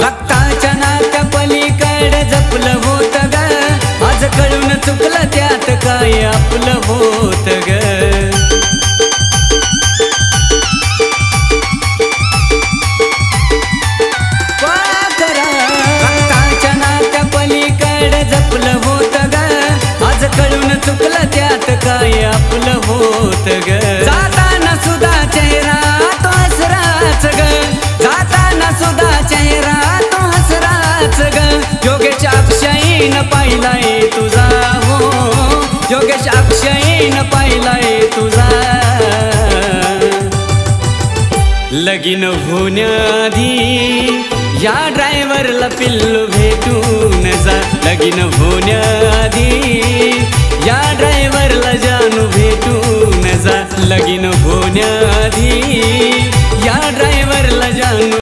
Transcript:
रक्ताच्या नात्या पलीकडे जपलं होत ग, आज कळून चुकलं त्यात काय आपलं होत ग। रक्ताच्या नात्या पलीकडे जपलं होत ग, आज कळून चुकलं त्यात काय आपलं होत ग। जाताना सुद्धा चेहरा तो हसराच ग, जाताना सुद्धा चेहरा तो हसराच ग। योगेश अक्षयीन पाहिलाय तुझा हो, योगेश अक्षयीन पाहिलाय तुझा। लगीन होण्याआधी या ड्रायव्हरला पिल्लू भेटून जा, लगीन होण्याआधी या ड्रायव्हरला जानू भेटून जा, लगीन होण्याआधी